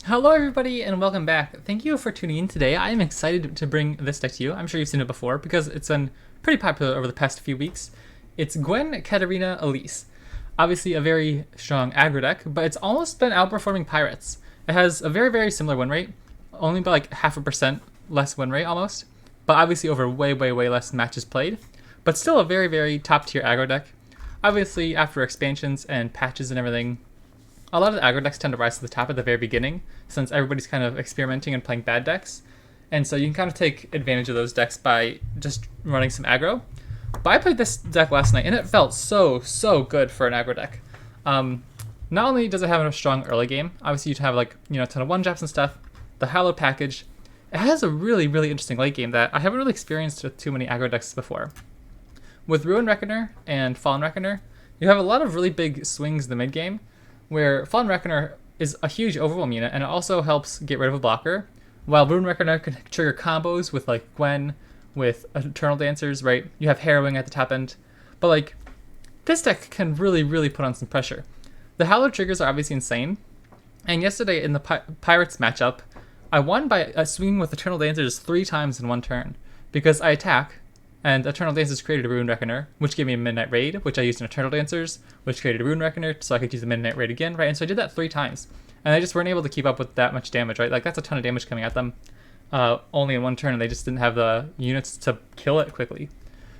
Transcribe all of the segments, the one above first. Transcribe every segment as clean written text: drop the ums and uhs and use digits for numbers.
Hello everybody and welcome back. Thank you for tuning in today. I am excited to bring this deck to you. I'm sure you've seen it before because it's been pretty popular over the past few weeks. It's Gwen, Katarina, Elise. Obviously a very strong aggro deck, but it's almost been outperforming Pirates. It has a very similar win rate, only by like 0.5% less win rate almost, but obviously over way less matches played, but still a very top tier aggro deck. Obviously after expansions and patches and everything, a lot of the aggro decks tend to rise to the top at the very beginning, since everybody's kind of experimenting and playing bad decks. And so you can kind of take advantage of those decks by just running some aggro. But I played this deck last night, and it felt so good for an aggro deck. Not only does it have a strong early game, obviously you'd have like, a ton of one-drops and stuff, the Hallowed package. It has a really interesting late game that I haven't really experienced with too many aggro decks before. With Ruin Reckoner and Fallen Reckoner, you have a lot of really big swings in the mid game, where Fallen Reckoner is a huge overwhelm unit, and it also helps get rid of a blocker, while Rune Reckoner can trigger combos with like Gwen, with Eternal Dancers, right? You have Harrowing at the top end, but like this deck can really put on some pressure. The Hallowed triggers are obviously insane, and yesterday in the Pirates matchup, I won by swinging with Eternal Dancers 3 times in one turn, because I attack, and Eternal Dancers created a Rune Reckoner, which gave me a Midnight Raid, which I used in Eternal Dancers, which created a Rune Reckoner, so I could use the Midnight Raid again, right? And so I did that 3 times. And they just weren't able to keep up with that much damage, right? Like, that's a ton of damage coming at them only in one turn, and they just didn't have the units to kill it quickly.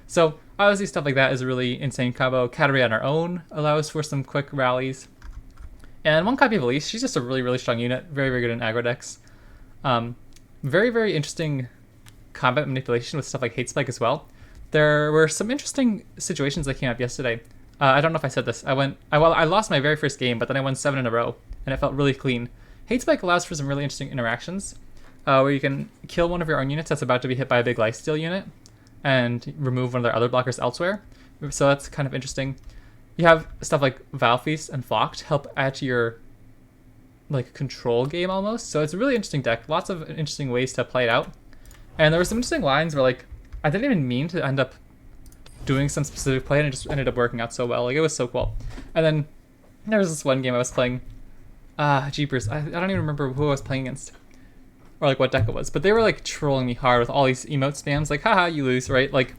So, obviously stuff like that is a really insane combo. Katarina on her own allows for some quick rallies. And one copy of Elise, she's just a really strong unit, very good in aggro decks. Very interesting combat manipulation with stuff like Hate Spike as well. There were some interesting situations that came up yesterday. I don't know if I said this. I lost my very first game, but then I won 7 in a row, and it felt really clean. Hate Spike allows for some really interesting interactions, where you can kill one of your own units that's about to be hit by a big lifesteal unit, and remove one of their other blockers elsewhere. So that's kind of interesting. You have stuff like Vile Feast and Flocked help add to your like control game almost. So it's a really interesting deck. Lots of interesting ways to play it out. And there were some interesting lines where like I didn't even mean to end up doing some specific play, and it just ended up working out so well. Like, it was so cool. And then there was this one game I was playing. Jeepers. I don't even remember who I was playing against, or like what deck it was. But they were like trolling me hard with all these emote spams. Like, haha, you lose, right? Like,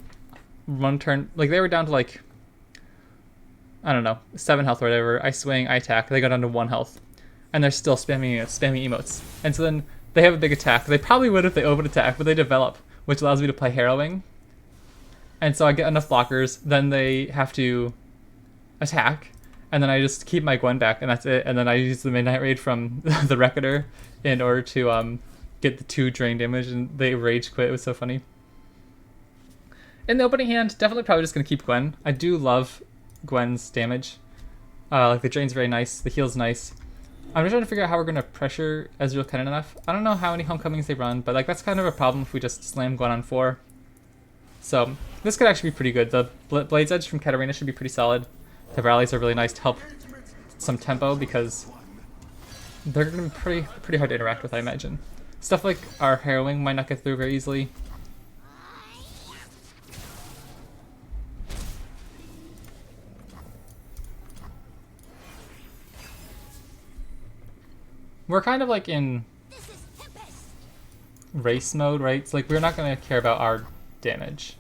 one turn. Like, they were down to like, I don't know, 7 health or whatever. I swing, I attack. They go down to 1 health. And they're still spamming emotes. And so then they have a big attack. They probably would if they open attack, but they develop, which allows me to play Harrowing. And so I get enough blockers, then they have to attack, and then I just keep my Gwen back, and that's it. And then I use the Midnight Raid from the Reckoner in order to get the 2 drain damage, and they rage quit. It was so funny. In the opening hand, definitely probably just going to keep Gwen. I do love Gwen's damage. Like, the drain's very nice, the heal's nice. I'm just trying to figure out how we're going to pressure Ezreal Kennen enough. I don't know how many homecomings they run, but like that's kind of a problem if we just slam Gwen on 4. So this could actually be pretty good. The Blade's Edge from Katarina should be pretty solid. The rallies are really nice to help some tempo because they're going to be pretty hard to interact with, I imagine. Stuff like our Harrowing might not get through very easily. We're kind of like in race mode, right? It's like we're not going to care about our damage.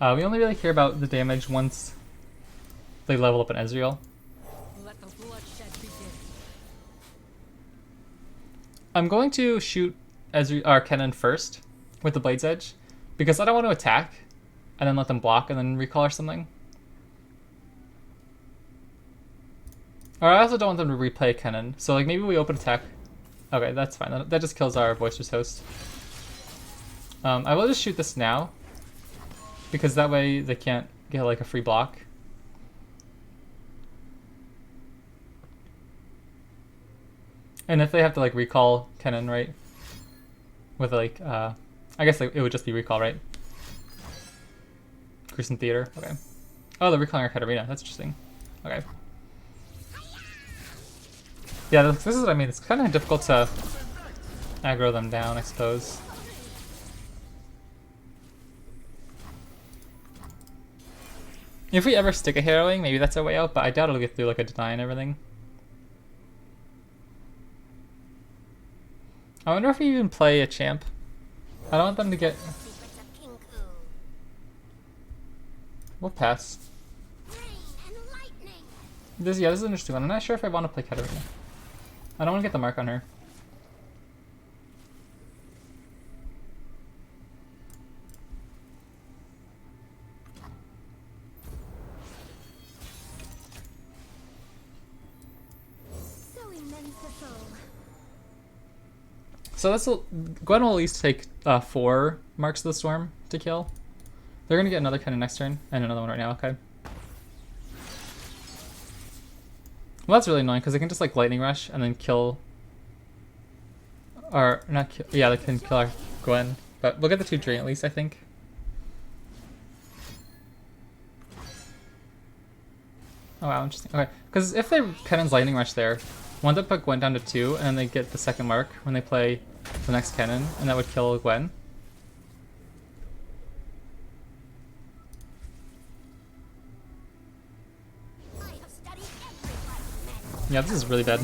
We only really care about the damage once they level up an Ezreal. Let the bloodshed begin. I'm going to shoot Kennen first with the Blade's Edge because I don't want to attack and then let them block and then recall or something. Or I also don't want them to replay Kennen, so like maybe we open attack. Okay, that's fine. That just kills our Boisterous Host. I will just shoot this now, because that way they can't get like a free block. And if they have to like recall Kennen, right? With like, I guess like, it would just be recall, right? Gruesome Theater, okay. Oh, they're recalling our Katarina, that's interesting. Okay. Yeah, this is what I mean. It's kind of difficult to aggro them down, I suppose. If we ever stick a Harrowing, maybe that's our way out, but I doubt it'll get through like a deny and everything. I wonder if we even play a champ. I don't want them to get... We'll pass. This is an interesting one. I'm not sure if I want to play Katarina. I don't want to get the mark on her. So this will... Gwen will at least take 4 Marks of the Storm to kill. They're going to get another cannon next turn, and another one right now, okay. Well, that's really annoying, because they can just like Lightning Rush and then kill... Or, not kill... Yeah, they can kill our Gwen. But we'll get the 2 Drain at least, I think. Oh wow, interesting. Okay, because if they Cannon's Lightning Rush there, one to put Gwen down to 2, and then they get the second mark when they play the next cannon, and that would kill Gwen. Yeah, this is really bad.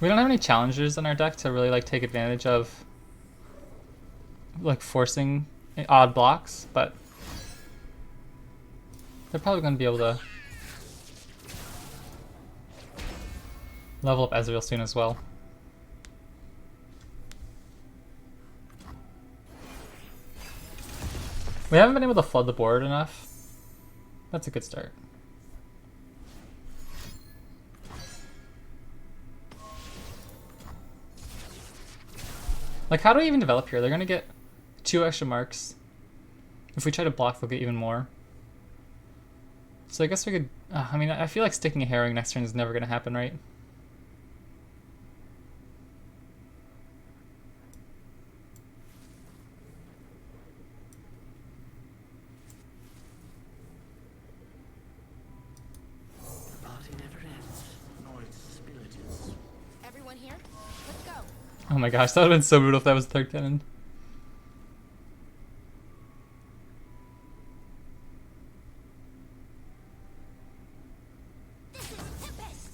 We don't have any challengers in our deck to really like take advantage of like forcing odd blocks, but they're probably going to be able to level up Ezreal soon as well. We haven't been able to flood the board enough. That's a good start. Like, how do we even develop here? They're gonna get 2 extra marks. If we try to block, they'll get even more. So I guess we could... I mean, I feel like sticking a herring next turn is never gonna happen, right? Oh my gosh, that would have been so brutal if that was the 3rd cannon.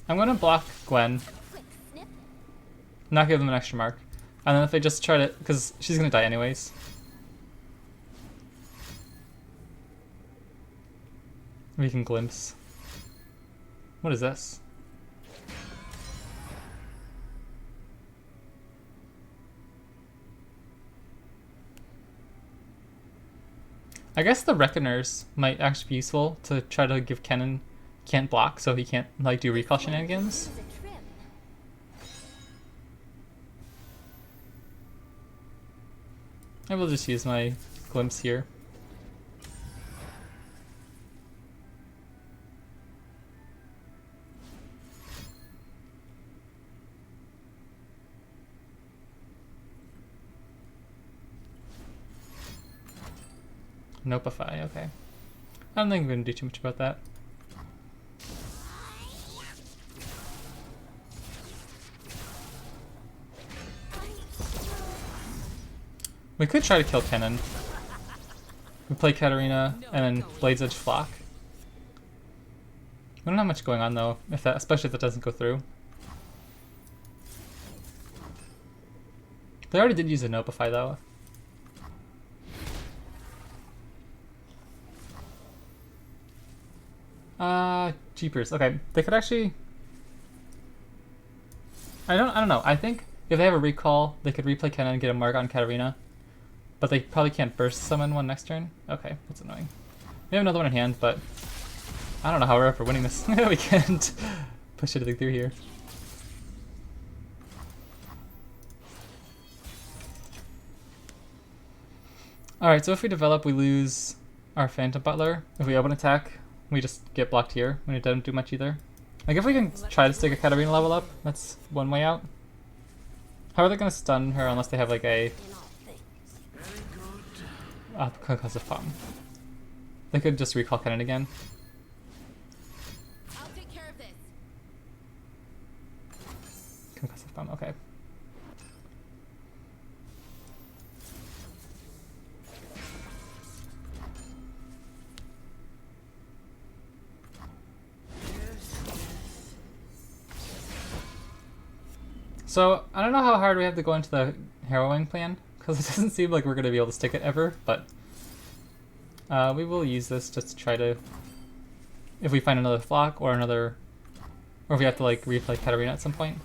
I'm gonna block Gwen. Not give them an extra mark. And then if they just try to... Because she's gonna die anyways. We can glimpse. What is this? I guess the Reckoners might actually be useful to try to give Kennen can't block, so he can't like do recall shenanigans. I will just use my glimpse here. Nopeify, okay. I don't think we're gonna do too much about that. We could try to kill Kennen. We play Katarina and then Blade's Edge Flock. We don't have much going on though, if that, especially if that doesn't go through. They already did use a Nopeify though. Jeepers. Okay, they could actually... I don't know. I think if they have a recall, they could replay Kennen and get a mark on Katarina. But they probably can't burst summon one next turn. Okay, that's annoying. We have another one in hand, but I don't know how we're ever winning this. We can't push anything through here. Alright, so if we develop, we lose our Phantom Butler. If we open attack, we just get blocked here when it doesn't do much either. Like if we can try to stick a Katarina level up, that's one way out. How are they going to stun her unless they have like a concussive bomb? They could just recall Kennen again. I'll take care of this. Concussive bomb, okay. So, I don't know how hard we have to go into the harrowing plan, because it doesn't seem like we're going to be able to stick it ever, but we will use this just to try to, if we find another flock or another, or if we have to like replay Katarina at some point.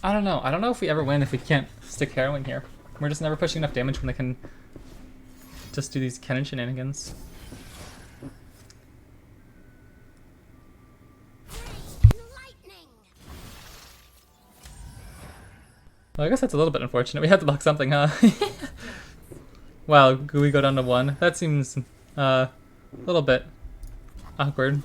I don't know. I don't know if we ever win if we can't stick harrowing here. We're just never pushing enough damage when they can just do these cannon shenanigans. Well, I guess that's a little bit unfortunate. We have to block something, huh? Wow, we go down to 1. That seems a little bit awkward.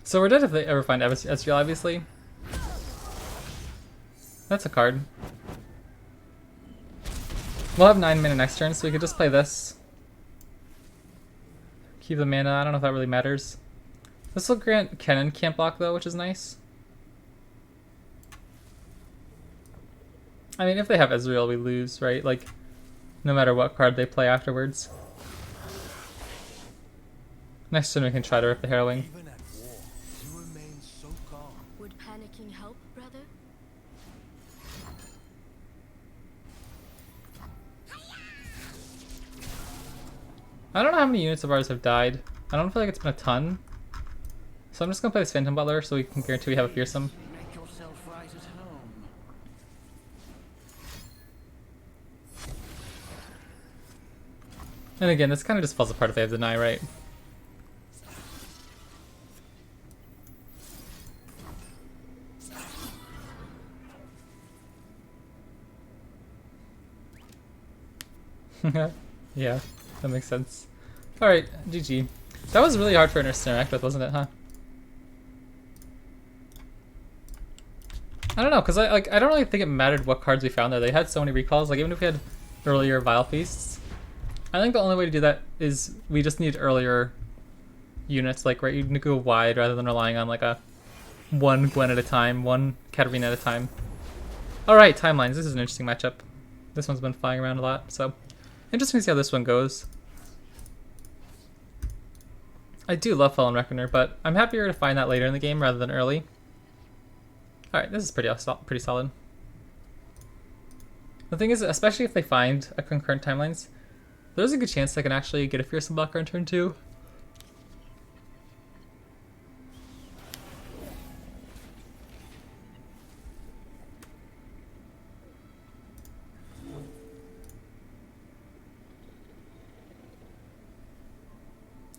So we're dead if they ever find Ezreal, obviously. That's a card. We'll have 9 mana next turn, so we could just play this. Keep the mana, I don't know if that really matters. This will grant Kennen can't block though, which is nice. I mean, if they have Ezreal, we lose, right? Like, no matter what card they play afterwards. Next turn we can try to rip the harrowing. I don't know how many units of ours have died. I don't feel like it's been a ton. So I'm just gonna play this Phantom Butler so we can guarantee we have a fearsome. And again, this kind of just falls apart if they have Deny, right? Yeah, that makes sense. Alright, GG. That was really hard for Nurse to interact with, wasn't it, huh? I don't know, because I don't really think it mattered what cards we found there. They had so many recalls, like even if we had earlier Vile Feasts. I think the only way to do that is we just need earlier units, like right, you can go wide rather than relying on like a one Gwen at a time, one Katarina at a time. Alright, timelines. This is an interesting matchup. This one's been flying around a lot, so interesting to see how this one goes. I do love Fallen Reckoner, but I'm happier to find that later in the game rather than early. Alright, this is pretty solid. The thing is, especially if they find a concurrent timelines, there's a good chance they can actually get a Fearsome Blocker on turn 2.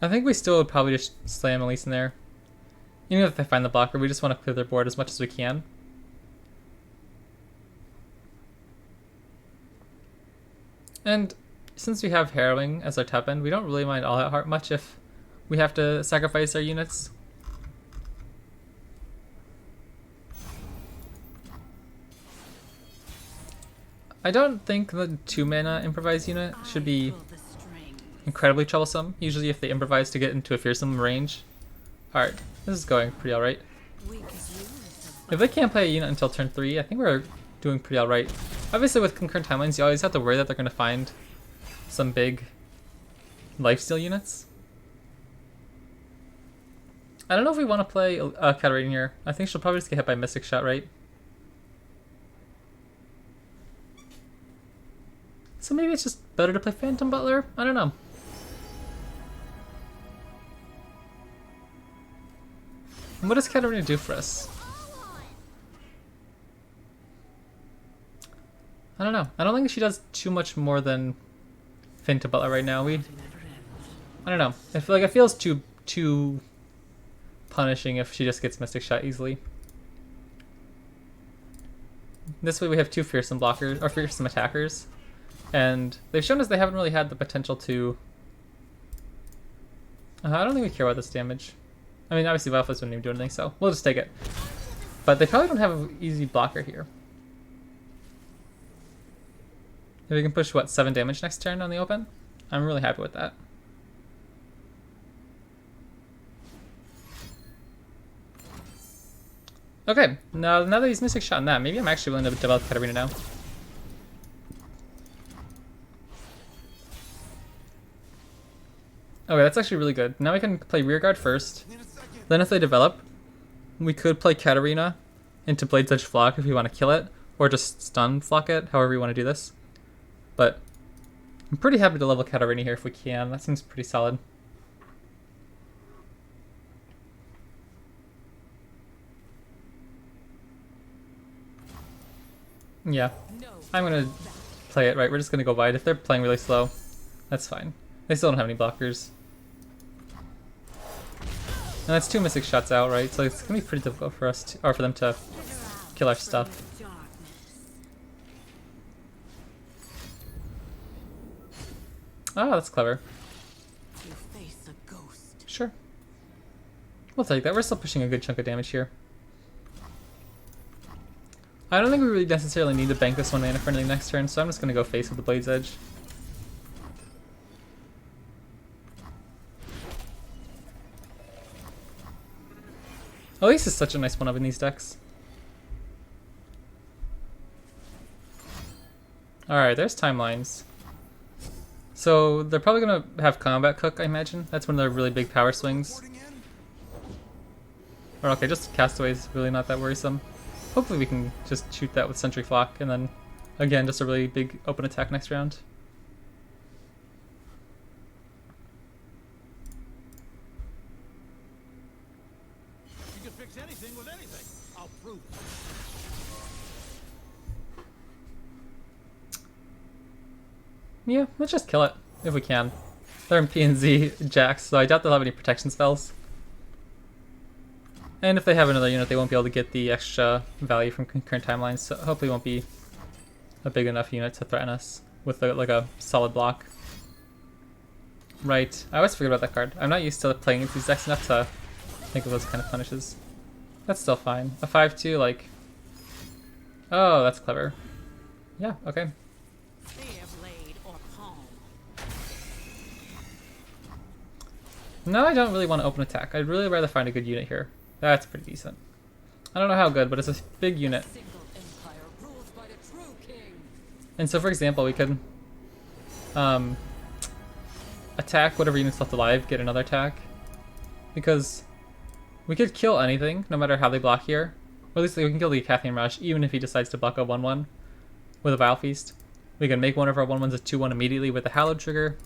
I think we still would probably just slam Elise in there. Even if they find the blocker, we just want to clear their board as much as we can. And since we have Harrowing as our top end, we don't really mind all that much if we have to sacrifice our units. I don't think the 2 mana improvise unit should be incredibly troublesome, usually if they improvise to get into a fearsome range. Alright, this is going pretty alright. If they can't play a unit until turn 3, I think we're doing pretty alright. Obviously with concurrent timelines, you always have to worry that they're going to find some big lifesteal units. I don't know if we want to play Katarina here. I think she'll probably just get hit by Mystic Shot, right? So maybe it's just better to play Phantom Butler? I don't know. And what does Katarina do for us? I don't know. I don't think she does too much more than Phantom Butler right now. I don't know. I feel like it feels too punishing if she just gets Mystic Shot easily. This way we have 2 fearsome blockers or fearsome attackers. And they've shown us they haven't really had the potential to... I don't think we care about this damage. I mean, obviously Valfus wouldn't even do anything, so we'll just take it. But they probably don't have an easy blocker here. If we can push, what, 7 damage next turn on the open? I'm really happy with that. Okay, now that he's Mystic Shot on that, maybe I'm actually willing to develop Katarina now. Okay, that's actually really good. Now we can play Rearguard first. Then if they develop, we could play Katarina into Blade's Edge Flock if we want to kill it, or just stun flock it, however you want to do this. But I'm pretty happy to level Katarina here if we can. That seems pretty solid. Yeah, I'm gonna play it right. We're just gonna go wide. If they're playing really slow, that's fine. They still don't have any blockers. And that's 2 Mystic Shots out, right? So it's gonna be pretty difficult for us to, or for them to kill our stuff. Oh, that's clever. Sure. We'll take that. We're still pushing a good chunk of damage here. I don't think we really necessarily need to bank this 1 mana for anything next turn, so I'm just gonna go face with the Blade's Edge. Elise is such a nice one-up in these decks. Alright, there's timelines. So they're probably gonna have Combat Cook, I imagine. That's one of their really big power swings. Or okay, just Castaway is really not that worrisome. Hopefully we can just shoot that with Sentry Flock, and then, again, just a really big open attack next round. You can fix anything with anything. I'll prove it. Yeah, let's just kill it, if we can. They're in P&Z Jacks, so I doubt they'll have any protection spells. And if they have another unit, they won't be able to get the extra value from concurrent timelines, so hopefully it won't be a big enough unit to threaten us with like a solid block. Right, I always forget about that card. I'm not used to playing against these decks enough to think of those kind of punishes. That's still fine. A 5/2, like... Oh, that's clever. Yeah, okay. No, I don't really want to open attack. I'd really rather find a good unit here. That's pretty decent. I don't know how good, but it's a big unit. And so, for example, we could attack whatever unit's left alive, get another attack. Because we could kill anything, no matter how they block here. Or at least we can kill the Cathian Rush, even if he decides to block a 1/1 with a Vile Feast. We can make one of our 1/1s a 2/1 immediately with a Hallowed trigger.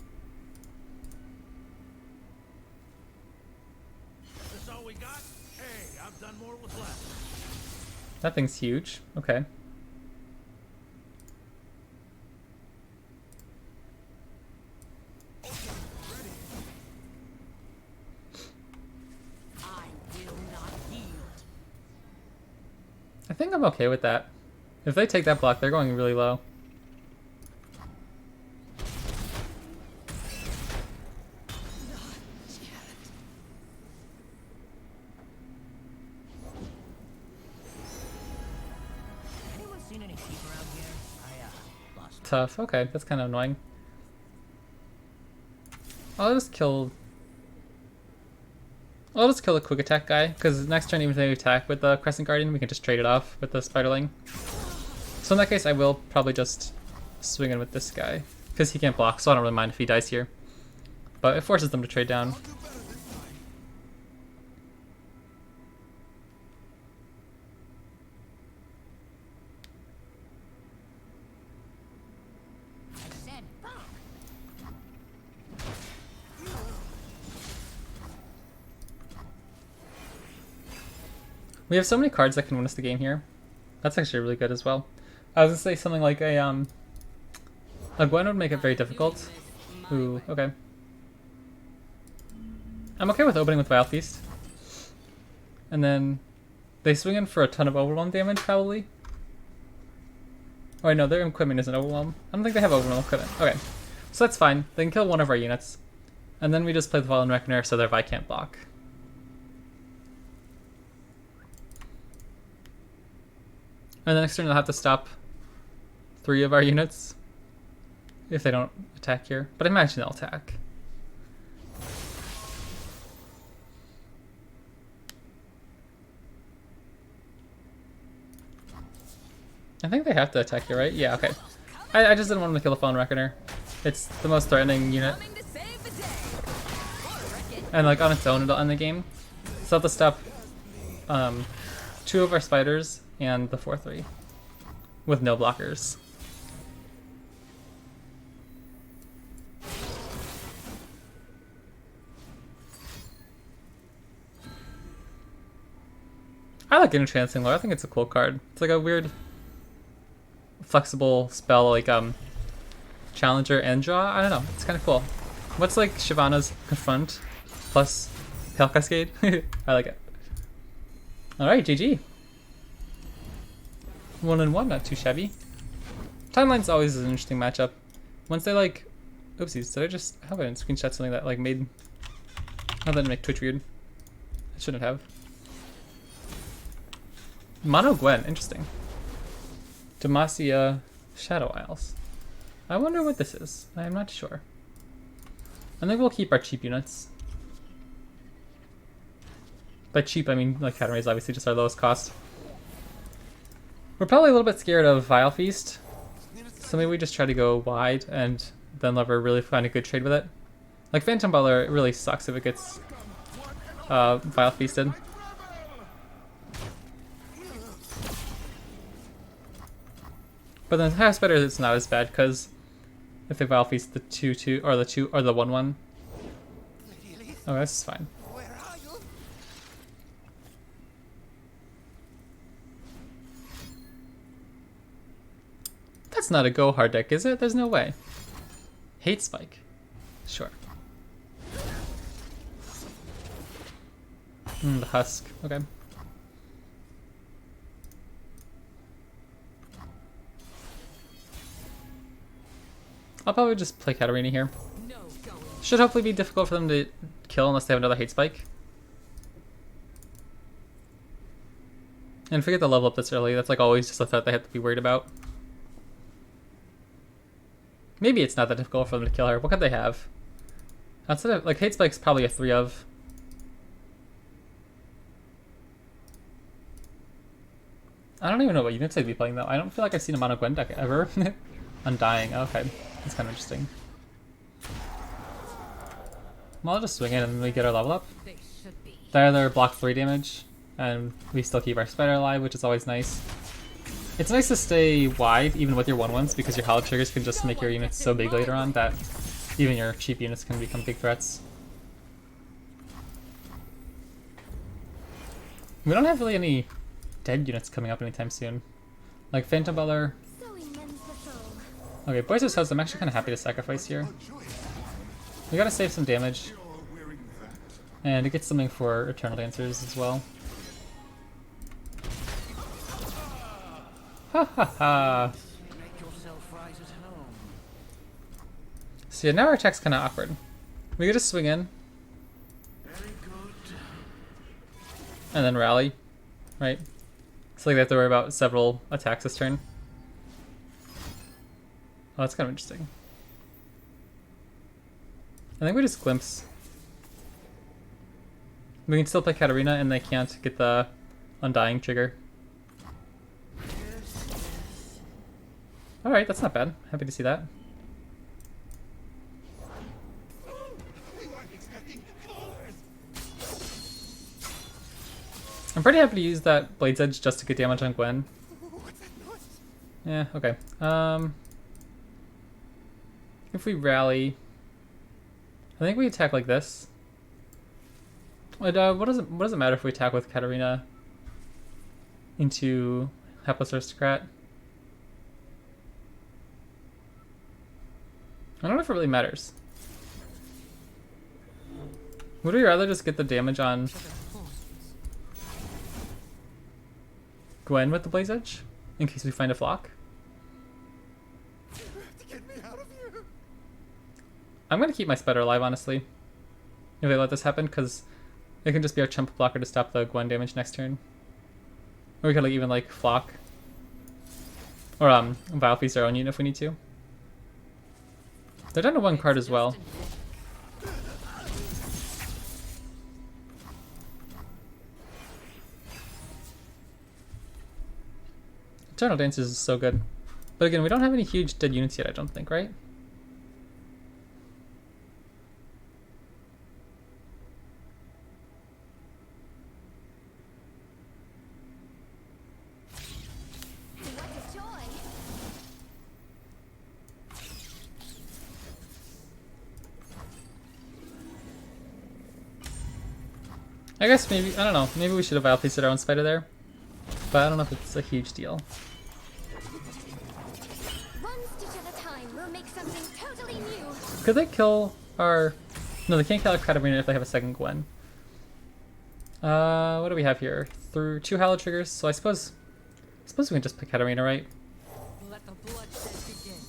That thing's huge. Okay. I think I'm okay with that. If they take that block, they're going really low. Tough. Okay, that's kind of annoying. I'll just kill the quick attack guy, because next turn, even if they attack with the Crescent Guardian, we can just trade it off with the Spiderling. So in that case, I will probably just swing in with this guy, because he can't block, so I don't really mind if he dies here. But it forces them to trade down. We have so many cards that can win us the game here. That's actually really good as well. I was gonna say something like a Gwen would make it very difficult. Ooh, okay. I'm okay with opening with Vile Feast. And then they swing in for a ton of Overwhelm damage, probably. Oh wait, no, their equipment isn't Overwhelm. I don't think they have Overwhelm equipment. Okay, so that's fine. They can kill one of our units. And then we just play the Fallen Reckoner so their Vi can't block. And the next turn they'll have to stop 3 of our units if they don't attack here. But I imagine they'll attack. I think they have to attack here, right? Yeah, okay. I just didn't want them to kill the Fallen Reckoner. It's the most threatening unit. And like on its own it'll end the game. So I'll have to stop 2 of our spiders and the 4/3 with no blockers. I like Entrancing Lore. I think it's a cool card. It's like a weird flexible spell, like Challenger and Draw. I don't know. It's kind of cool. What's like Shyvana's Confront plus Pale Cascade? I like it. Alright, GG. 1-1, not too shabby. Timeline's always an interesting matchup. Once they like... Oopsies, did I just... How about I screenshot something that like made... How did that make Twitch weird? I shouldn't have. Mono Gwen, interesting. Demacia Shadow Isles. I wonder what this is. I am not sure. I think we'll keep our cheap units. By cheap, I mean like Katarina is obviously just our lowest cost. We're probably a little bit scared of Vile Feast, so maybe we just try to go wide and then Lover really find a good trade with it. Like Phantom Butler, it really sucks if it gets Vile Feasted. But then Half Spider, it's not as bad because if they Vile Feast the 2/2 or the 2 or the 1/1. Oh, this is fine. That's not a go hard deck, is it? There's no way. Hate Spike. Sure. The Husk. Okay. I'll probably just play Katarina here. Should hopefully be difficult for them to kill unless they have another Hate Spike. And forget the level up this early. That's like always just a threat they have to be worried about. Maybe it's not that difficult for them to kill her. What could they have? Outside of, like, Hate Spike's probably a 3 of. I don't even know what units they'd be playing though. I don't feel like I've seen a Mono Gwen deck ever. Undying. Okay. That's kind of interesting. Well, I'll just swing it and we get our level up. They either block 3 damage, and we still keep our spider alive, which is always nice. It's nice to stay wide, even with your 1/1s, because your hollow triggers can just make your units so big later on that even your cheap units can become big threats. We don't have really any dead units coming up anytime soon. Like Phantom Butler. Okay, Boyce's Host, I'm actually kind of happy to sacrifice here. We gotta save some damage. And to get something for Eternal Dancers as well. Ha ha ha! So yeah, now our attack's kind of awkward. We could just swing in. And then rally, right? So like they have to worry about several attacks this turn. Oh, that's kind of interesting. I think we just glimpse. We can still play Katarina and they can't get the Undying trigger. Alright, that's not bad. Happy to see that. I'm pretty happy to use that Blade's Edge just to get damage on Gwen. Yeah, okay. If we rally, I think we attack like this. What does it matter if we attack with Katarina into Hapless Aristocrat? I don't know if it really matters. Would we rather just get the damage on Gwen with the Blaze Edge in case we find a flock? I'm gonna keep my spider alive, honestly, if they let this happen, because it can just be our chump blocker to stop the Gwen damage next turn. Or we could like even like flock Or Vile Feast our own unit if we need to. They're down to 1 card as well. Eternal Dancers is so good. But again, we don't have any huge dead units yet, I don't think, right? I guess maybe, I don't know, maybe we should have outplaced our own spider there. But I don't know if it's a huge deal. One stitch at a time, we'll make something totally new. Could they kill our... No, they can't kill our Katarina if they have a second Gwen. What do we have here? Through 2 Hallow triggers, so I suppose we can just pick Katarina, right? Let the bloodshed begin.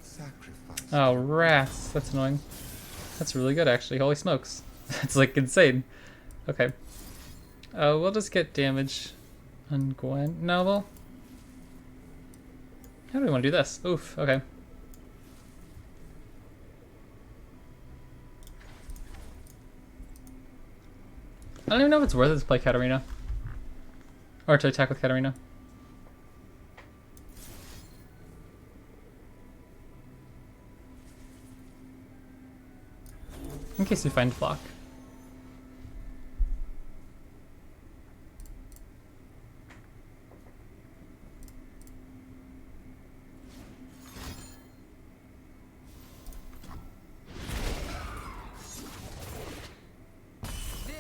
Sacrifice. Oh, rats. That's annoying. That's really good, actually. Holy smokes. That's like insane. Okay. We'll just get damage on Gwen. No, well... How do we want to do this? Oof, okay. I don't even know if it's worth it to play Katarina. Or to attack with Katarina. In case we find block. This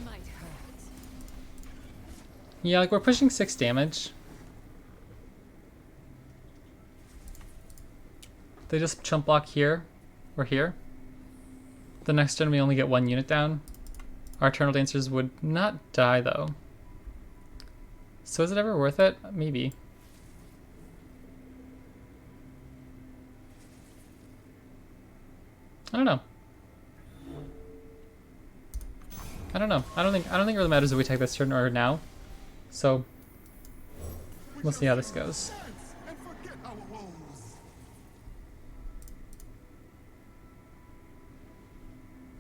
might hurt. Yeah, like we're pushing 6 damage. They just chump block here or here. The next turn we only get 1 unit down. Our Eternal Dancers would not die though. So is it ever worth it? Maybe. I don't know. I don't know. I don't think it really matters if we take this turn or now. So we'll see how this goes. And forget our woes.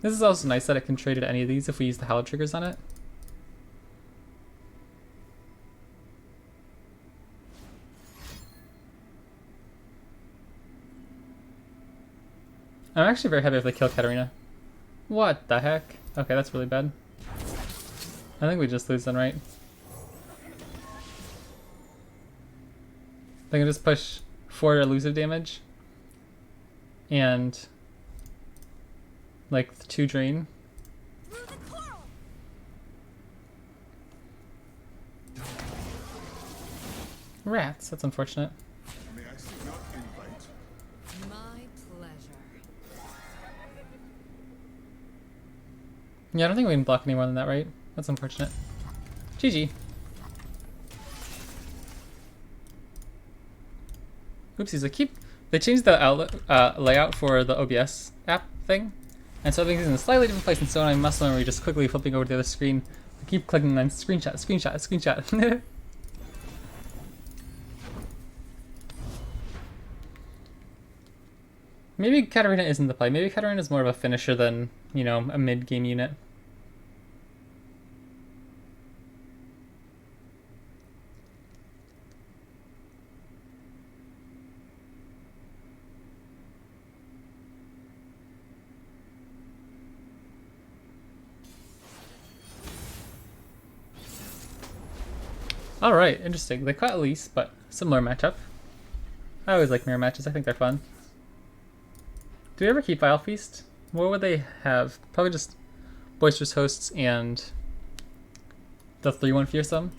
This is also nice that it can trade at any of these if we use the Hallow triggers on it. I'm actually very happy if they kill Katarina. What the heck? Okay, that's really bad. I think we just lose then, right? They can just push 4 elusive damage. And... like 2 drain. Through the coral. Rats, that's unfortunate. May I see your invite? My pleasure. Yeah, I don't think we can block any more than that, right? That's unfortunate. GG. Oopsies, they changed the outlet, layout for the OBS app thing. And so everything's in a slightly different place, and so I'm muscle memory just quickly flipping over to the other screen. I keep clicking on screenshot, screenshot, screenshot. Maybe Katarina isn't the play. Maybe Katarina is more of a finisher than, you know, a mid-game unit. Alright, interesting. They caught Elise, but similar matchup. I always like mirror matches, I think they're fun. Do we ever keep Vile Feast? What would they have? Probably just Boisterous Hosts and the 3-1 Fearsome.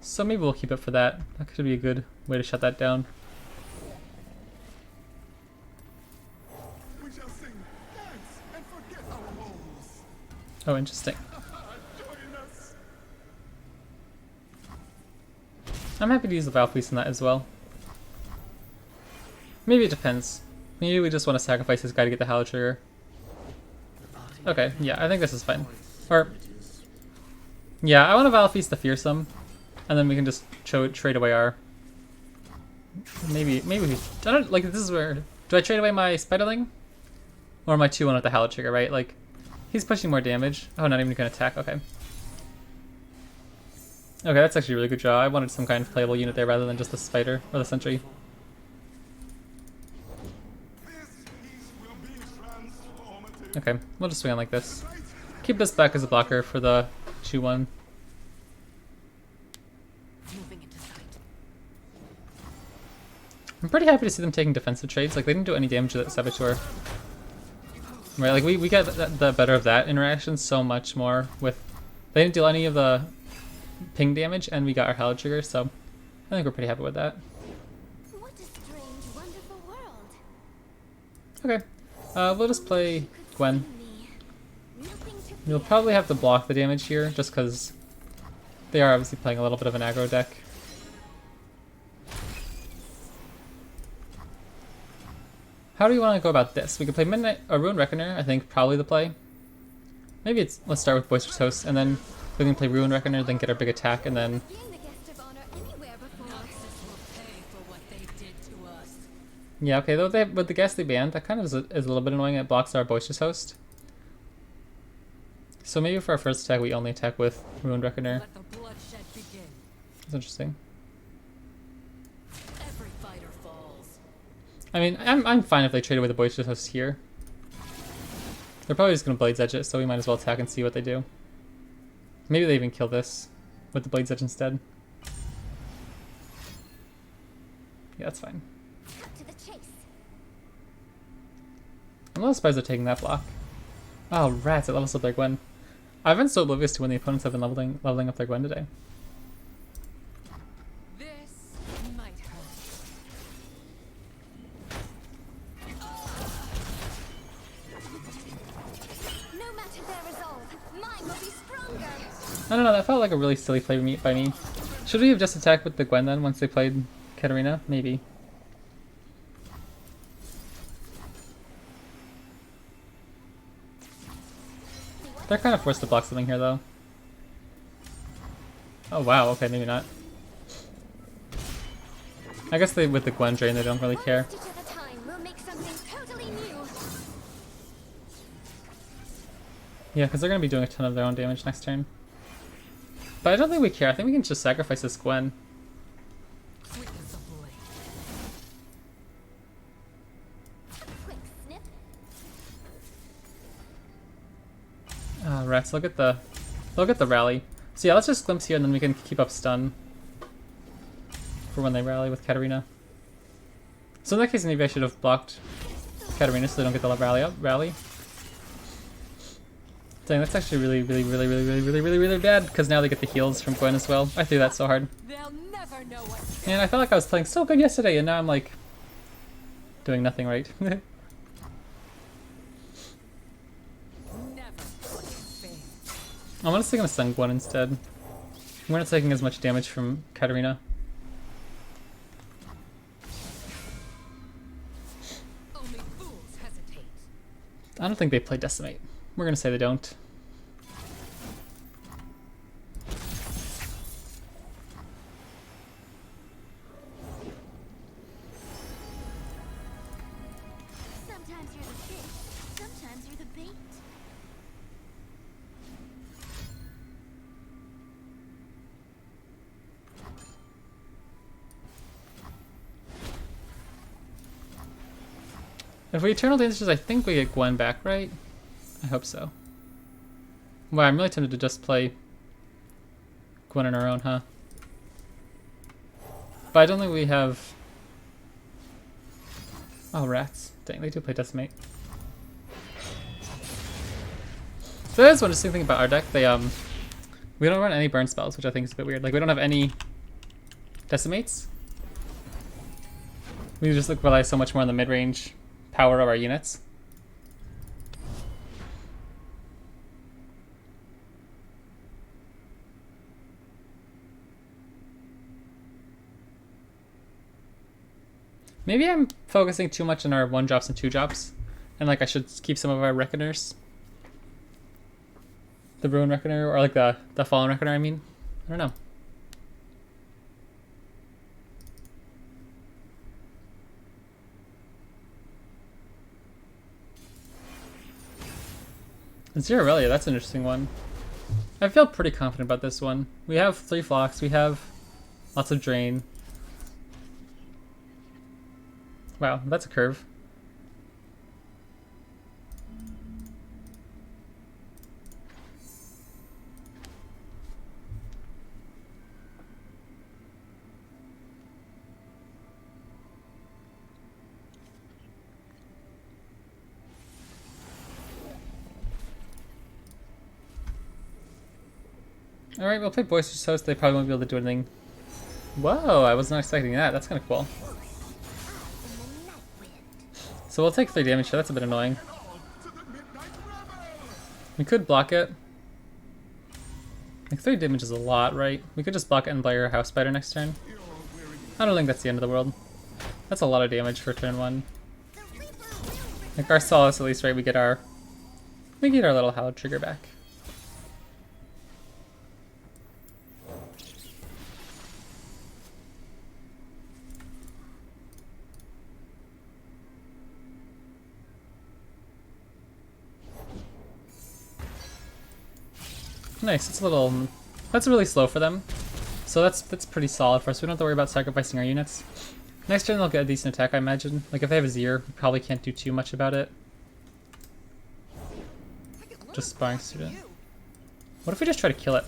So maybe we'll keep it for that. That could be a good way to shut that down. We shall sing, dance, and forget our woes. Oh, interesting. Join us. I'm happy to use the Vile Feast in that as well. Maybe it depends. Maybe we just want to sacrifice this guy to get the Hallow trigger. Okay, yeah, I think this is fine. Or, Yeah, I want to Battle Feast the Fearsome, and then we can just trade away our... Maybe we... I don't... Like, this is where... Do I trade away my Spiderling? Or my 2-1 with the Hallowed Trigger, right? Like, he's pushing more damage. Oh, not even gonna attack. Okay. Okay, that's actually a really good draw. I wanted some kind of playable unit there rather than just the Spider or the Sentry. Okay, we'll just swing on like this. Keep this back as a blocker for the 2-1. I'm pretty happy to see them taking defensive trades. Like, they didn't do any damage to that Saboteur. Right, like, we got the better of that interaction so much more with... They didn't deal any of the ping damage, and we got our Hallowed Trigger, so I think we're pretty happy with that. What a strange, wonderful world. Okay, we'll just play Gwen. Nothing to We'll probably have to block the damage here, just because they are obviously playing a little bit of an aggro deck. How do we want to go about this? We could play Midnight or Ruin Reckoner, I think probably the play. Maybe let's start with Boisterous Host, and then we can play Ruin Reckoner, then get our big attack, and then... being the guest of honor anywhere before. Noxus will pay for what they did to us. Yeah, okay, though with the Ghastly Band, that kind of is a little bit annoying. It blocks our Boisterous Host. So maybe for our first attack, we only attack with Ruin Reckoner. Let the bloodshed begin. That's interesting. Every fighter falls. I mean, I'm fine if they trade away the Boisterous Host here. They're probably just going to Blade's Edge it, so we might as well attack and see what they do. Maybe they even kill this with the Blade's Edge instead. Yeah, that's fine. Cut to the chase. I'm a little surprised they're taking that block. Oh, rats, it levels up their Gwen. I've been so oblivious to when the opponents have been leveling up their Gwen today. This might hurt. No matter their resolve, mine will be stronger. I don't know, that felt like a really silly play by me. Should we have just attacked with the Gwen then once they played Katarina? Maybe. They're kind of forced to block something here though. Oh wow, okay, maybe not. I guess with the Gwen drain they don't really care. One stitch at a time, we'll make something totally new. Yeah, because they're going to be doing a ton of their own damage next turn. But I don't think we care. I think we can just sacrifice this Gwen. Quick as a blade. Quick snip. Ah, rats, look at the rally. So yeah, let's just glimpse here and then we can keep up stun for when they rally with Katarina. So in that case, maybe I should have blocked Katarina so they don't get the rally. Dang, that's actually really bad because now they get the heals from Gwen as well. I threw that so hard. They'll never know what. And I felt like I was playing so good yesterday and now I'm like doing nothing right. Never play fair. I'm honestly gonna stun Gwen instead. We're not taking as much damage from Katarina. Only fools hesitate. I don't think they play Decimate. We're gonna say they don't. Sometimes you're the fish, sometimes you're the bait. If we Eternal Dances, I think we get Gwen back, right? I hope so. Wow, I'm really tempted to just play Gwen on our own, huh? But I don't think we have... Oh, rats. Dang, they do play Decimate. So that is one interesting thing about our deck. They, we don't run any burn spells, which I think is a bit weird. Like, we don't have any Decimates. We just rely so much more on the mid-range power of our units. Maybe I'm focusing too much on our 1-drops and 2-drops, and like I should keep some of our Reckoners. The Ruin Reckoner, or like the Fallen Reckoner, I mean. I don't know. Zero Aurelia, that's an interesting one. I feel pretty confident about this one. We have 3 flocks, we have lots of drain. Wow, that's a curve. Alright, we'll play Boisterous Host. They probably won't be able to do anything. Whoa, I was not expecting that. That's kind of cool. So we'll take 3 damage here. That's a bit annoying. We could block it. Like 3 damage is a lot, right? We could just block it and play our House Spider next turn. I don't think that's the end of the world. That's a lot of damage for turn 1. Like our Solace, at least, right? We get our little Hallowed trigger back. Nice, it's a little... That's really slow for them. So that's pretty solid for us. We don't have to worry about sacrificing our units. Next turn they'll get a decent attack, I imagine. Like if they have a Zir, we probably can't do too much about it. Just Sparring Student. What if we just try to kill it?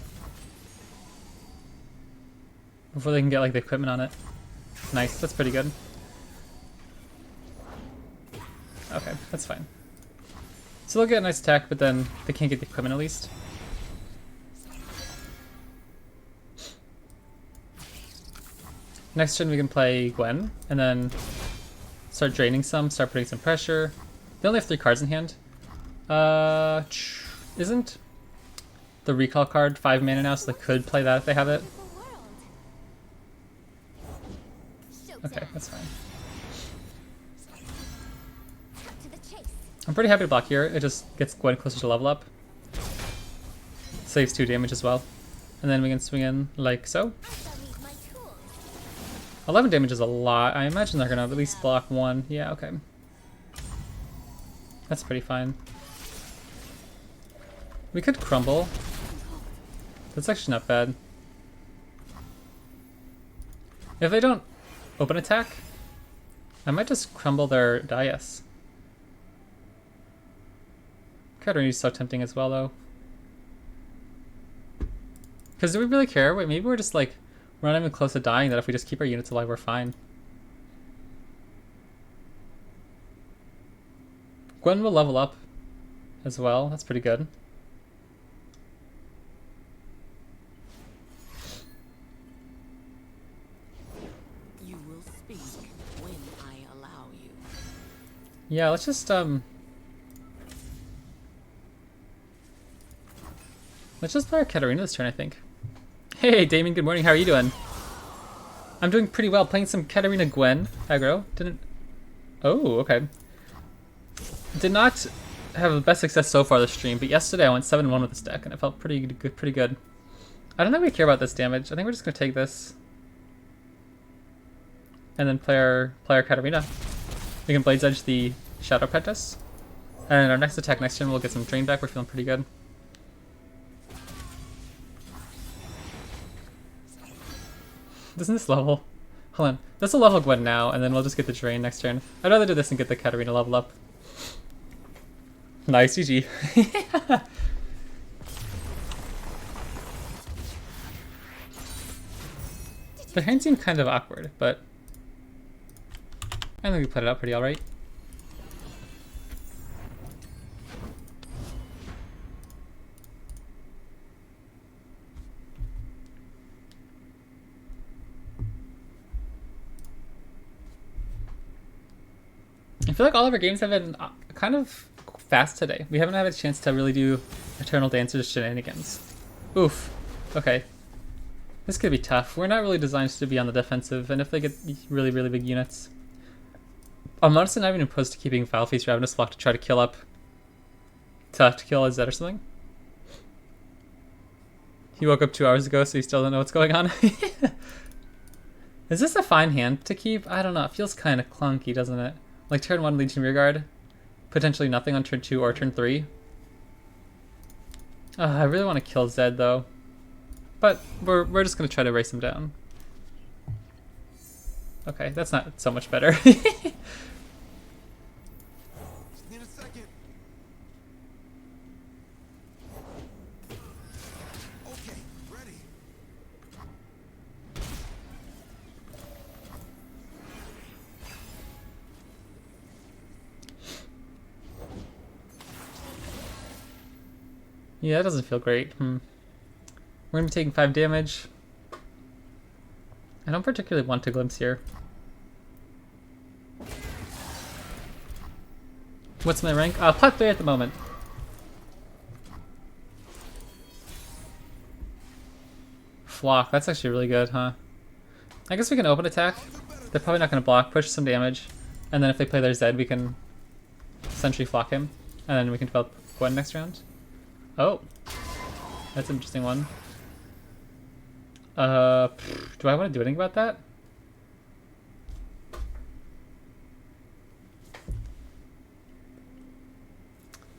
Before they can get like the equipment on it. Nice, that's pretty good. Okay, that's fine. So they'll get a nice attack, but then they can't get the equipment at least. Next turn we can play Gwen, and then start draining some, start putting some pressure. They only have 3 cards in hand. Isn't the Recall card 5 mana now, so they could play that if they have it? Okay, that's fine. I'm pretty happy to block here. It just gets Gwen closer to level up. Saves 2 damage as well. And then we can swing in like so. 11 damage is a lot. I imagine they're gonna at least block 1. Yeah, okay. That's pretty fine. We could crumble. That's actually not bad. If they don't open attack, I might just crumble their dais. Katarina is so tempting as well, though. Because do we really care? Wait, maybe we're just like, we're not even close to dying, that if we just keep our units alive, we're fine. Gwen will level up as well. That's pretty good. You will speak when I allow you. Yeah, let's just play our Katarina this turn, I think. Hey, Damien, good morning. How are you doing? I'm doing pretty well. Playing some Katarina Gwen aggro. Oh, okay. Did not have the best success so far this stream, but yesterday I went 7-1 with this deck, and it felt pretty good. I don't think we care about this damage. I think we're just gonna take this, and then play our Katarina. We can Blades Edge the Shadow Apprentice, and our next attack next turn we'll get some drain back. We're feeling pretty good. Doesn't this level? Hold on. This will level Gwen now, and then we'll just get the drain next turn. I'd rather do this and get the Katarina level up. Nice, GG. The hand seemed kind of awkward, but I think we put it out pretty alright. I feel like all of our games have been kind of fast today. We haven't had a chance to really do Eternal Dancer's shenanigans. Oof. Okay. This could be tough. We're not really designed to be on the defensive, and if they get really, really big units... I'm honestly not even opposed to keeping Foul Feast Ravenous Flock to try to kill up... to kill a Zed or something. He woke up 2 hours ago, so he still don't know what's going on. Is this a fine hand to keep? I don't know. It feels kind of clunky, doesn't it? Like turn 1 Legion Rearguard. Potentially nothing on turn 2 or turn 3. I really want to kill Zed, though. But we're just going to try to race him down. Okay, that's not so much better. Just need a second. Okay, ready. Yeah, that doesn't feel great. We're going to be taking 5 damage. I don't particularly want to glimpse here. What's my rank? Plat 3 at the moment. Flock, that's actually really good, huh? I guess we can open attack. They're probably not going to block, push some damage. And then if they play their Zed, we can Sentry Flock him. And then we can develop Gwen next round. Oh, that's an interesting one. Do I want to do anything about that?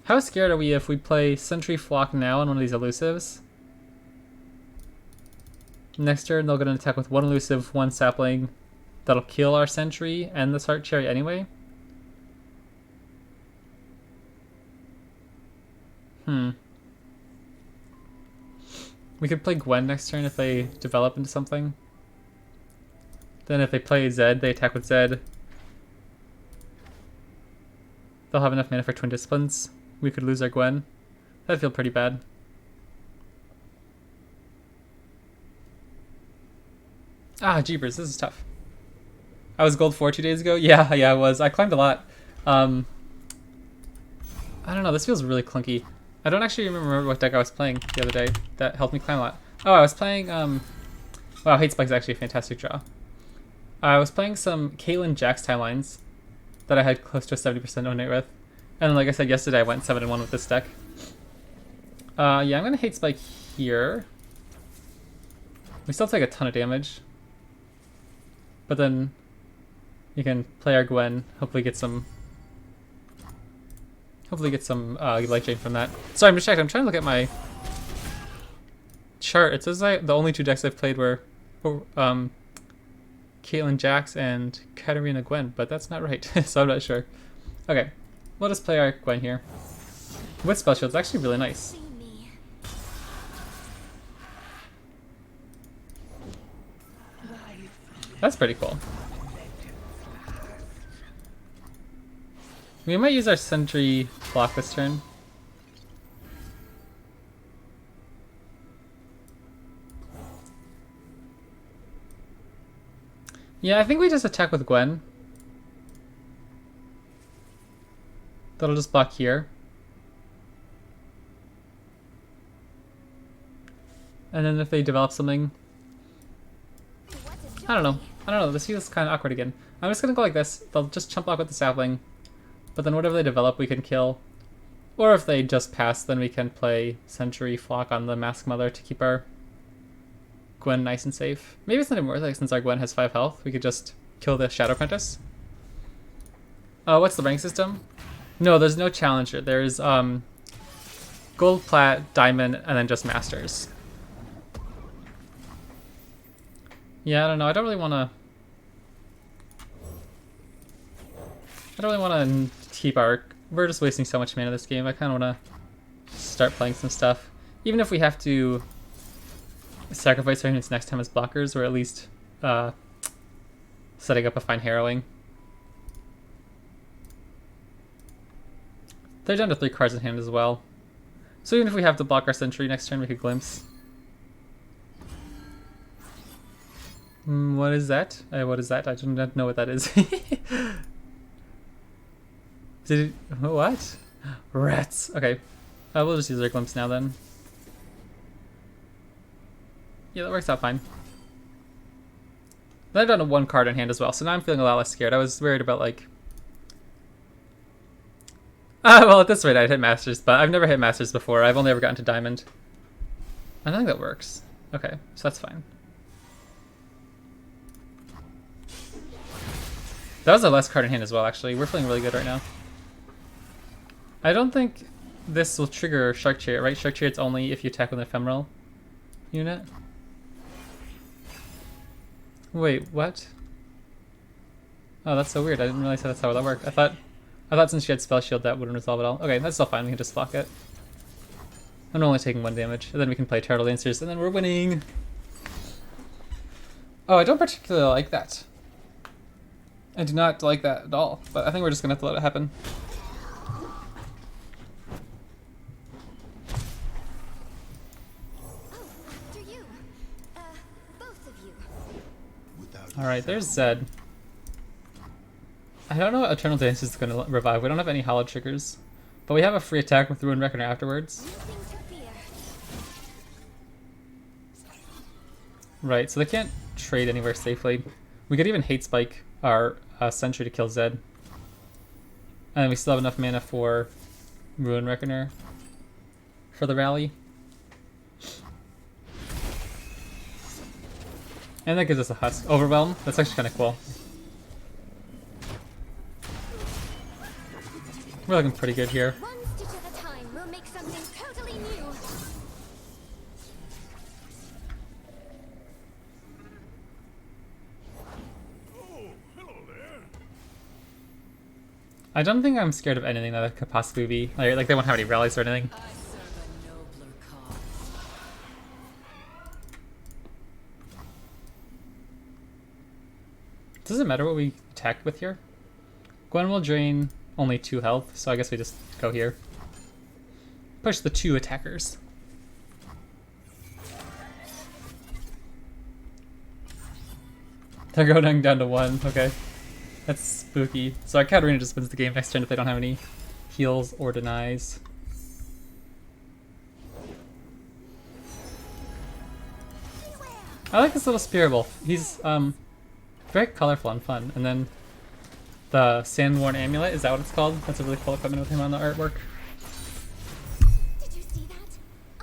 How scared are we if we play Sentry Flock now on one of these elusives? Next turn they'll get an attack with 1 elusive, 1 sapling. That'll kill our Sentry and the Sart Cherry anyway. We could play Gwen next turn if they develop into something. Then if they play Zed, they attack with Zed. They'll have enough mana for Twin Disciplines. We could lose our Gwen. That'd feel pretty bad. Jeepers, this is tough. I was gold 4 2 days ago? Yeah, I was. I climbed a lot. I don't know, this feels really clunky. I don't actually remember what deck I was playing the other day that helped me climb a lot. Oh, I was playing, wow, Hate Spike's actually a fantastic draw. I was playing some Caitlyn Jax timelines that I had close to a 70% win rate with. And then, like I said yesterday, I went 7-1 with this deck. Yeah, I'm going to Hate Spike here. We still take a ton of damage. But then you can play our Gwen, hopefully get some light drain from that. Sorry, I'm distracted. I'm trying to look at my chart. It says the only 2 decks I've played were Caitlyn Jax and Katarina Gwen, but that's not right, so I'm not sure. Okay, we'll just play our Gwen here. With Spell Shield, it's actually really nice. See me. That's pretty cool. We might use our Sentry block this turn. Yeah, I think we just attack with Gwen. That'll just block here. And then if they develop something... I don't know, this feels kind of awkward again. I'm just gonna go like this. They'll just chump block with the sapling. But then whatever they develop, we can kill. Or if they just pass, then we can play Sentry Flock on the Mask Mother to keep our Gwen nice and safe. Maybe it's not even worth it since our Gwen has 5 health. We could just kill the Shadow Apprentice. What's the rank system? No, there's no challenger. There's gold, plat, diamond, and then just masters. Yeah, I don't know. I don't really want to keep our... We're just wasting so much mana this game. I kind of want to start playing some stuff. Even if we have to sacrifice our units next time as blockers, or at least setting up a fine harrowing. They're down to 3 cards in hand as well. So even if we have to block our Sentry next turn, we could glimpse. What is that? What is that? I do not know what that is. Did it... What? Rats. Okay. We'll just use our glimpse now then. Yeah, that works out fine. Then I've done a 1 card in hand as well, so now I'm feeling a lot less scared. I was worried about, like... well, at this rate I'd hit Masters, but I've never hit Masters before. I've only ever gotten to Diamond. I think that works. Okay, so that's fine. That was the last card in hand as well, actually. We're feeling really good right now. I don't think this will trigger Shark Chariot, right? Shark Chariot's only if you attack with an ephemeral unit. Wait, what? Oh, that's so weird. I didn't realize that's how that worked. I thought since she had Spell Shield that wouldn't resolve it all. Okay, that's still fine. We can just block it. I'm only taking 1 damage. And then we can play Turtle Dancers, and then we're winning! Oh, I don't particularly like that. I do not like that at all, but I think we're just gonna have to let it happen. Oh, after you. Both of you. Alright, there's Zed. I don't know what Eternal Dance is gonna revive. We don't have any hollow triggers. But we have a free attack with Ruin Reckoner afterwards. Nothing to fear. Right, so they can't trade anywhere safely. We could even Hate Spike our Sentry to kill Zed. And we still have enough mana for Ruin Reckoner for the rally. And that gives us a Husk. Overwhelm, that's actually kind of cool. We're looking pretty good here. One stitch at a time, we'll make something totally new. Oh, hello there. I don't think I'm scared of anything that could possibly be. Like they won't have any rallies or anything. I serve a nobler cause. Does it matter what we attack with here? Gwen will drain only 2 health, so I guess we just go here. Push the 2 attackers. They're going down to 1, okay. That's spooky. So our Katarina just wins the game next turn if they don't have any heals or denies. I like this little Spirit Wolf. He's very colorful and fun. And then the Sandworn Amulet, is that what it's called? That's a really cool equipment with him on the artwork. Did you see that?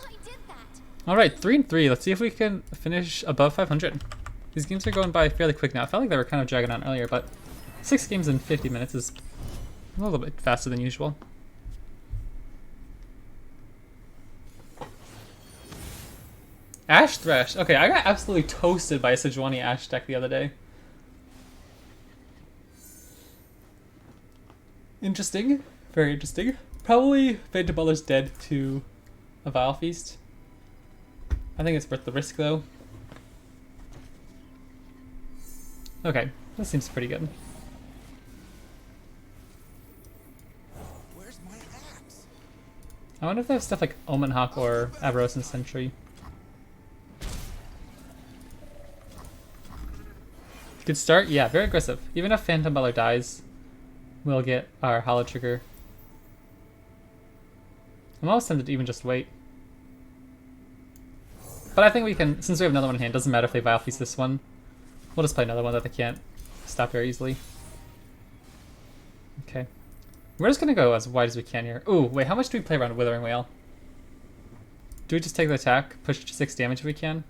I did that. Alright, 3 and 3. Let's see if we can finish above 500. These games are going by fairly quick now. I felt like they were kind of dragging on earlier, but 6 games in 50 minutes is a little bit faster than usual. Ash Thresh. Okay, I got absolutely toasted by a Sejuani Ash deck the other day. Interesting. Very interesting. Probably Phantom Butler's dead to a Vile Feast. I think it's worth the risk, though. Okay, this seems pretty good. Where's my axe? I wonder if they have stuff like Omen Hawk or Aberration Sentry. Good start? Yeah, very aggressive. Even if Phantom Butler dies, we'll get our Hollow Trigger. I'm almost tempted to even just wait. But I think we can, since we have another one in hand, doesn't matter if they Vile Feast this one. We'll just play another one that they can't stop very easily. Okay. We're just gonna go as wide as we can here. Ooh, wait, how much do we play around Withering Wail? Do we just take the attack, push to 6 damage if we can?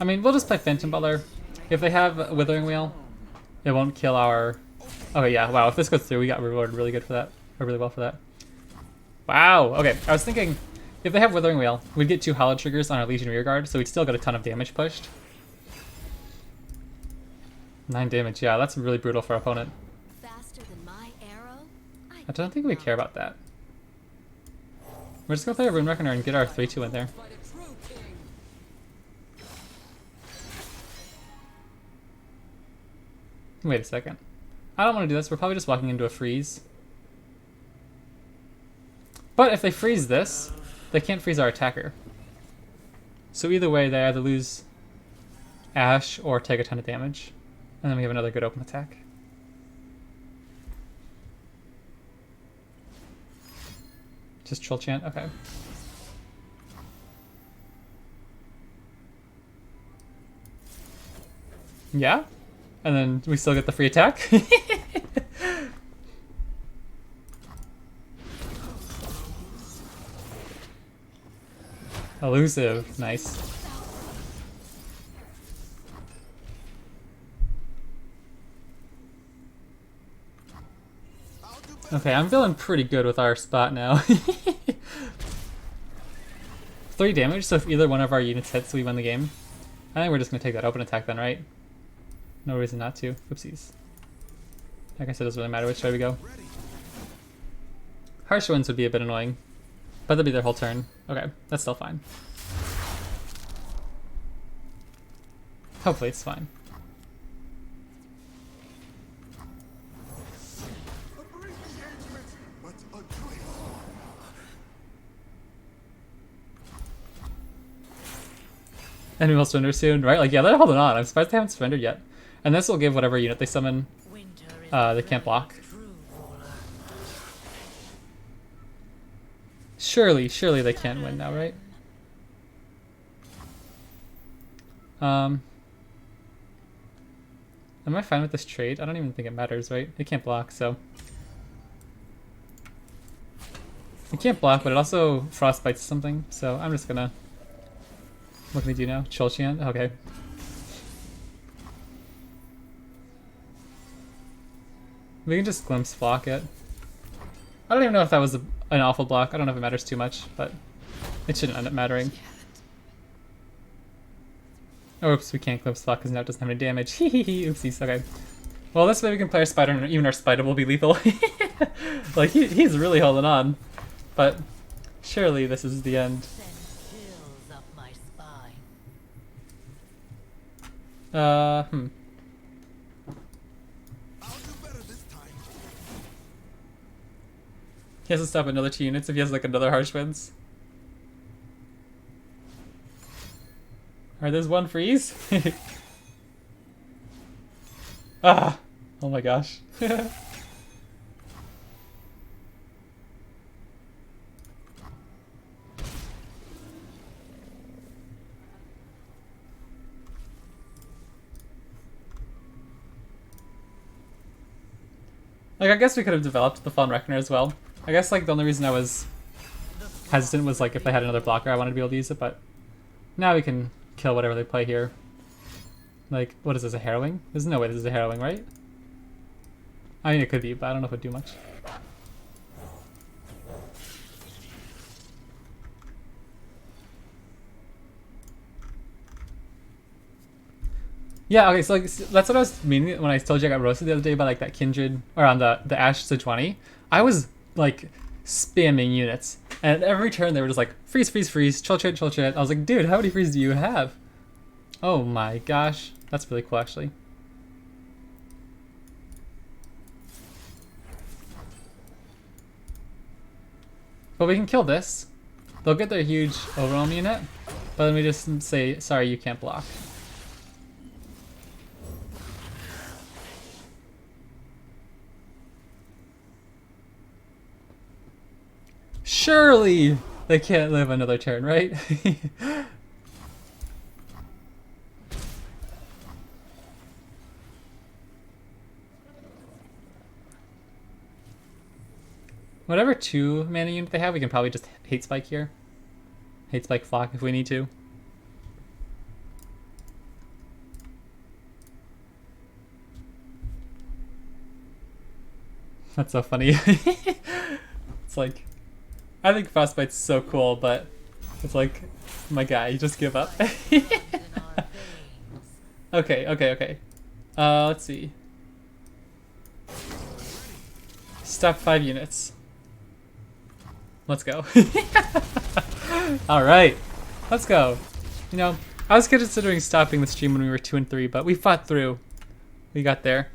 I mean, we'll just play Phantom Butler. If they have Withering Wail, it won't kill our... Okay, yeah, wow, if this goes through, we got rewarded really good for that. Or really well for that. Wow, okay, I was thinking, if they have Withering Wail, we'd get 2 Hollow Triggers on our Legion Rearguard, so we'd still get a ton of damage pushed. 9 damage, yeah, that's really brutal for our opponent. Faster than my arrow? I don't think we care about that. We're just gonna play a Rune Reckoner and get our 3-2 in there. Fight a true king. Wait a second. I don't want to do this. We're probably just walking into a freeze. But if they freeze this, they can't freeze our attacker. So either way, they either lose Ash or take a ton of damage. And then we have another good open attack. Just Troll Chant? Okay. Yeah? And then we still get the free attack? Elusive. Nice. Okay, I'm feeling pretty good with our spot now. 3 damage, so if either one of our units hits, we win the game. I think we're just gonna take that open attack then, right? No reason not to. Oopsies. I guess it doesn't really matter which way we go. Harsh winds would be a bit annoying, but that'd be their whole turn. Okay, that's still fine. Hopefully it's fine. A brief engagement, but a joyous one. Enemy will surrender soon, right? Like, yeah, they're holding on. I'm surprised they haven't surrendered yet. And this will give whatever unit they summon, they can't block. Surely they can't win now, right? Am I fine with this trade? I don't even think it matters, right? It can't block, so. It can't block, but it also frostbites something, so I'm just gonna. What can we do now? Cholchian? Okay. We can just glimpse flock it. I don't even know if that was an awful block. I don't know if it matters too much, but it shouldn't end up mattering. Oh, oops, we can't glimpse flock because now it doesn't have any damage. Hehehe, oopsies, okay. Well, this way we can play our spider and even our spider will be lethal. Like, he's really holding on. But surely this is the end. I'll do better this time. He has to stop another 2 units if he has like another harsh winds. Alright, there's one freeze. Ah! Oh my gosh. Like, I guess we could have developed the Fallen Reckoner as well. I guess, like, the only reason I was hesitant was, like, if they had another blocker, I wanted to be able to use it, but now we can kill whatever they play here. Like, what is this, a Harrowing? There's no way this is a Harrowing, right? I mean, it could be, but I don't know if it would do much. Yeah, okay, so like that's what I was meaning when I told you I got roasted the other day by like that Kindred or on the Ash Sejuani. I was like spamming units, and every turn they were just like freeze, freeze, freeze, chill chat, chill chat. I was like, dude, how many freeze do you have? Oh my gosh, that's really cool actually. But we can kill this. They'll get their huge overwhelm unit, but then we just say, sorry, you can't block. Surely they can't live another turn, right? Whatever 2 mana unit they have, we can probably just hate spike here. Hate spike flock if we need to. That's so funny. It's like, I think Frostbite's so cool, but it's like, my guy, you just give up. Okay. Let's see. Stop 5 units. Let's go. Alright, let's go. You know, I was considering stopping the stream when we were 2 and 3, but we fought through. We got there.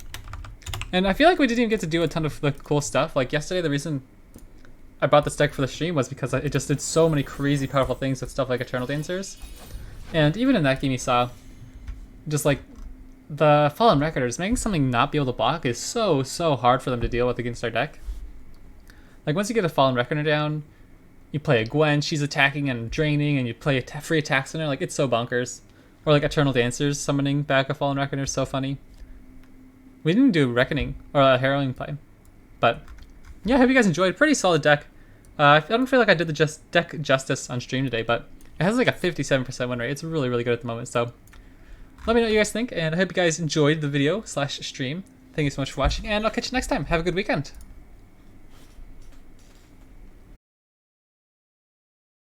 And I feel like we didn't even get to do a ton of the cool stuff. Like yesterday, the reason I bought this deck for the stream was because it just did so many crazy powerful things with stuff like Eternal Dancers. And even in that game you saw, just like the Fallen Reckoners, making something not be able to block is so hard for them to deal with against our deck. Like once you get a Fallen Reckoner down, you play a Gwen, she's attacking and draining, and you play free attacks on her, like it's so bonkers. Or like Eternal Dancers summoning back a Fallen Reckoner is so funny. We didn't do Reckoning or a Harrowing play, but yeah, I hope you guys enjoyed. Pretty solid deck. I don't feel like I did the deck justice on stream today, but It has like a 57% win rate. It's really, really good at the moment. So let me know what you guys think, and I hope you guys enjoyed the video / stream. Thank you so much for watching, and I'll catch you next time. Have a good weekend.